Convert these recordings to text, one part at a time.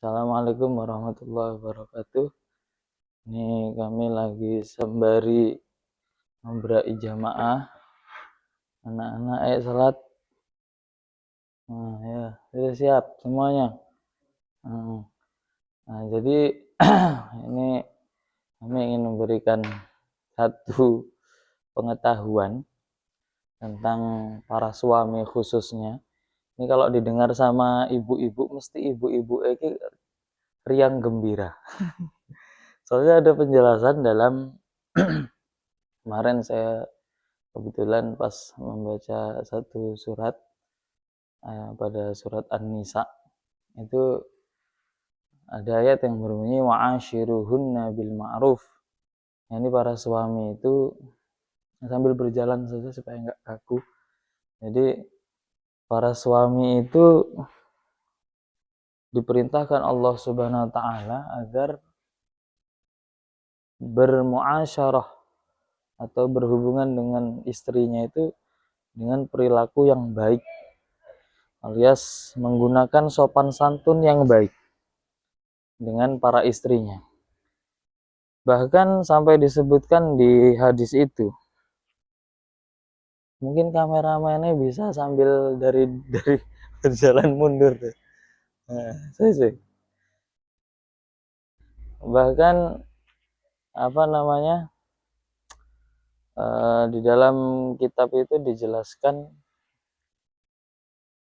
Assalamualaikum warahmatullahi wabarakatuh. Ini kami lagi sembari membrai jamaah. Anak-anak salat. Nah, ya, sudah siap semuanya. Nah, jadi ini kami ingin memberikan satu pengetahuan tentang para suami khususnya. Ini kalau didengar sama ibu-ibu, mesti ibu-ibu ini riang gembira. Soalnya ada penjelasan dalam kemarin saya kebetulan pas membaca satu surat pada surat An-Nisa itu ada ayat yang berbunyi wa'ashiruhunna bil ma'ruf. Nah, ini para suami itu sambil berjalan saja supaya enggak kaku. Jadi para suami itu diperintahkan Allah Subhanahu wa taala agar bermuasyarah atau berhubungan dengan istrinya itu dengan perilaku yang baik, alias menggunakan sopan santun yang baik dengan para istrinya. Bahkan sampai disebutkan di hadis itu, mungkin kameramennya bisa sambil dari berjalan mundur. Nah, sih. Bahkan di dalam kitab itu dijelaskan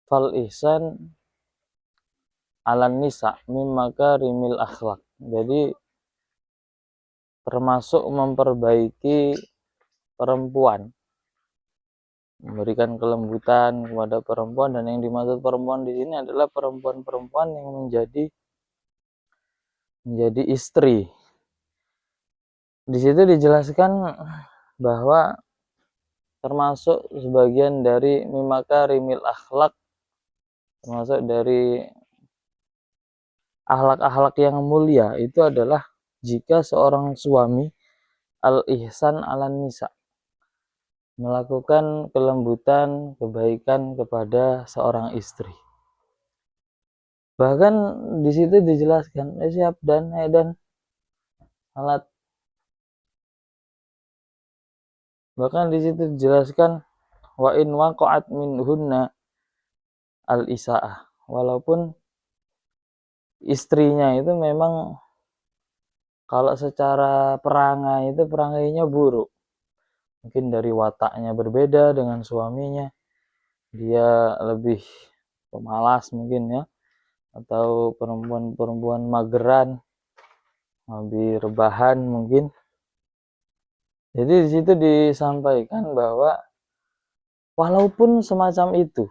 fal ihsan alan nisa mimaka rimil akhlak. Jadi termasuk memperbaiki perempuan, memberikan kelembutan kepada perempuan, dan yang dimaksud perempuan di sini adalah perempuan-perempuan yang menjadi istri. Di situ dijelaskan bahwa termasuk sebagian dari mimaka rimil akhlak, termasuk dari akhlak-akhlak yang mulia itu adalah jika seorang suami al-ihsan alan nisa, melakukan kelembutan, kebaikan kepada seorang istri. Bahkan di situ dijelaskan siap dan alat. Bahkan di situ dijelaskan wa in waqa'at minhunna al-isaah, walaupun istrinya itu memang kalau secara perangainya buruk, mungkin dari wataknya berbeda dengan suaminya, dia lebih pemalas mungkin ya, atau perempuan-perempuan mageran, lebih rebahan mungkin. Jadi di situ disampaikan bahwa walaupun semacam itu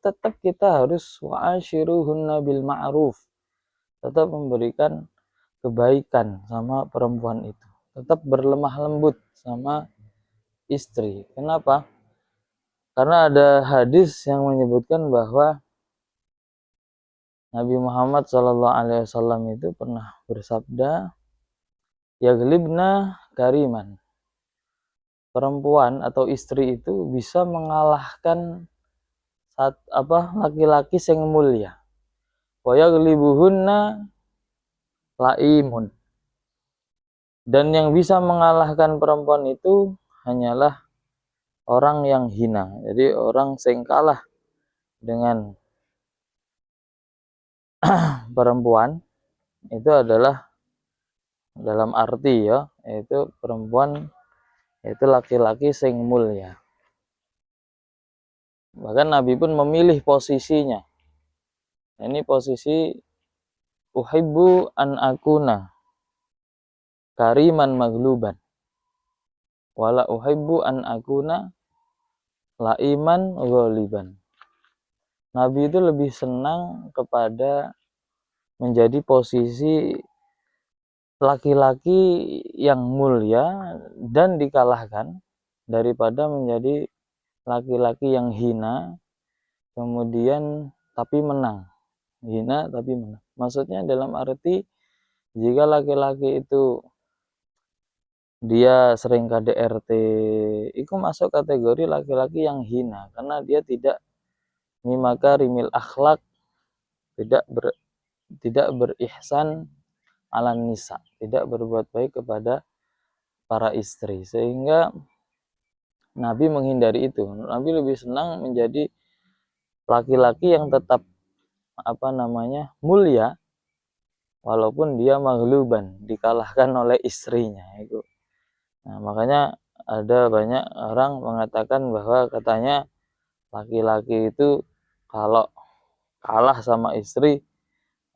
tetap kita harus wa'ashiruhunna bil ma'ruf, tetap memberikan kebaikan sama perempuan itu, tetap berlemah lembut sama istri. Kenapa? Karena ada hadis yang menyebutkan bahwa Nabi Muhammad SAW itu pernah bersabda, yaglibna kariman, perempuan atau istri itu bisa mengalahkan laki-laki yang mulia. Wa yaglibuhunna laimun, dan yang bisa mengalahkan perempuan itu hanyalah orang yang hina. Jadi orang yang kalah dengan perempuan itu adalah dalam arti ya, yaitu perempuan itu laki-laki yang mulia. Bahkan Nabi pun memilih posisinya. Ini posisi uhibbu an akuna kariman magluban wala uhibbu an akuna laiman ghaliban. Nabi itu lebih senang kepada menjadi posisi laki-laki yang mulia dan dikalahkan daripada menjadi laki-laki yang hina kemudian tapi menang. Hina tapi menang. Maksudnya dalam arti jika laki-laki itu dia sering KDRT, itu masuk kategori laki-laki yang hina karena dia tidak mimaka rimil akhlak, tidak tidak berihsan ala nisa, tidak berbuat baik kepada para istri, sehingga Nabi menghindari itu. Nabi lebih senang menjadi laki-laki yang tetap mulia walaupun dia maghluban, dikalahkan oleh istrinya itu. Nah, makanya ada banyak orang mengatakan bahwa katanya laki-laki itu kalau kalah sama istri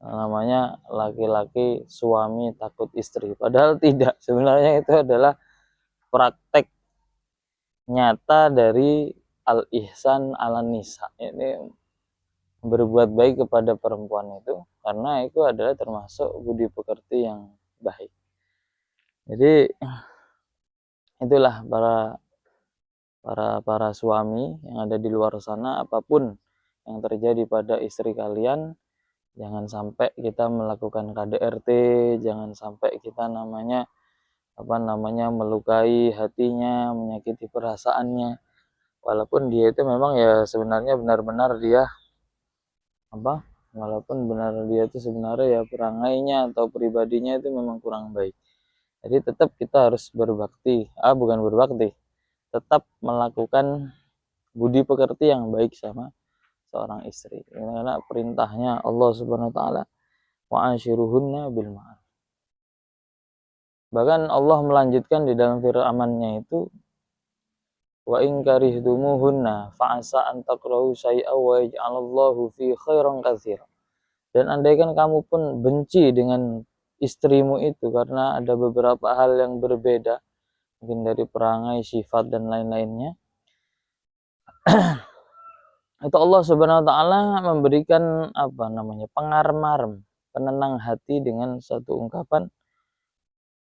namanya laki-laki suami takut istri. Padahal tidak, sebenarnya itu adalah praktek nyata dari al-ihsan ala nisa. Ini berbuat baik kepada perempuan itu karena itu adalah termasuk budi pekerti yang baik. Jadi itulah para suami yang ada di luar sana, apapun yang terjadi pada istri kalian, jangan sampai kita melakukan KDRT, jangan sampai kita melukai hatinya, menyakiti perasaannya, walaupun dia itu memang ya sebenarnya benar-benar dia walaupun benar dia itu sebenarnya ya perangainya atau pribadinya itu memang kurang baik. Jadi tetap kita harus tetap melakukan budi pekerti yang baik sama seorang istri. Karena perintahnya Allah Subhanahu wa taala, wa ashiruhunna bil ma'ruf. Bahkan Allah melanjutkan di dalam firman-Nya itu, wa in karihtumuhunna fa'asa an takrahu syai'an wa yaj'alallahu fi khairan katsira. Dan andaikan kamu pun benci dengan istrimu itu karena ada beberapa hal yang berbeda, mungkin dari perangai, sifat dan lain-lainnya, itu Allah Subhanahu wa taala memberikan pengarmar, penenang hati dengan satu ungkapan,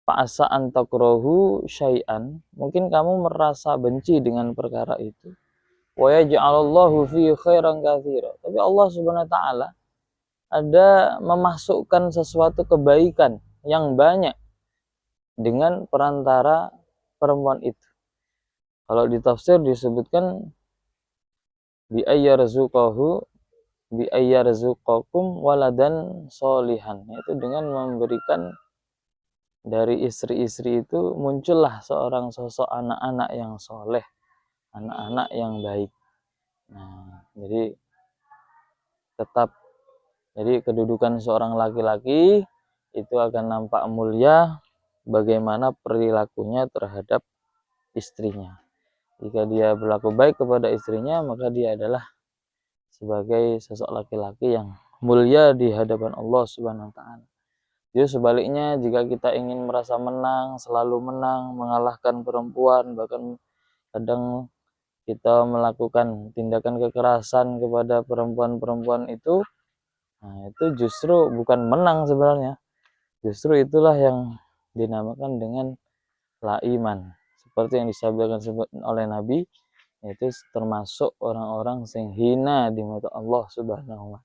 fa'asa an takrahu syai'an, mungkin kamu merasa benci dengan perkara itu, wa yaj'alallahu fi khairan katsira, tapi Allah Subhanahu wa taala ada memasukkan sesuatu kebaikan yang banyak dengan perantara perempuan itu. Kalau di tafsir disebutkan bi ayyarzuqakum waladan solihan, yaitu dengan memberikan dari istri-istri itu muncullah seorang sosok anak-anak yang soleh, anak-anak yang baik. Nah, jadi kedudukan seorang laki-laki itu akan nampak mulia bagaimana perilakunya terhadap istrinya. Jika dia berlaku baik kepada istrinya, maka dia adalah sebagai sosok laki-laki yang mulia di hadapan Allah Subhanahu wa taala. Jadi sebaliknya, jika kita ingin merasa menang, selalu menang, mengalahkan perempuan, bahkan kadang kita melakukan tindakan kekerasan kepada perempuan-perempuan itu, nah itu justru bukan menang sebenarnya. Justru itulah yang dinamakan dengan laiman. Seperti yang disabdakan oleh Nabi, yaitu termasuk orang-orang yang hina di mata Allah Subhanahu wa taala.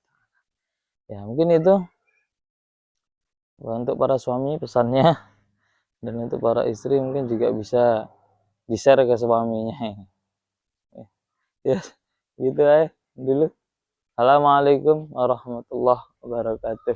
Ya, mungkin itu untuk para suami pesannya, dan untuk para istri mungkin juga bisa di-share ke suaminya. Ya, gitu aja dulu. Assalamualaikum warahmatullahi wabarakatuh.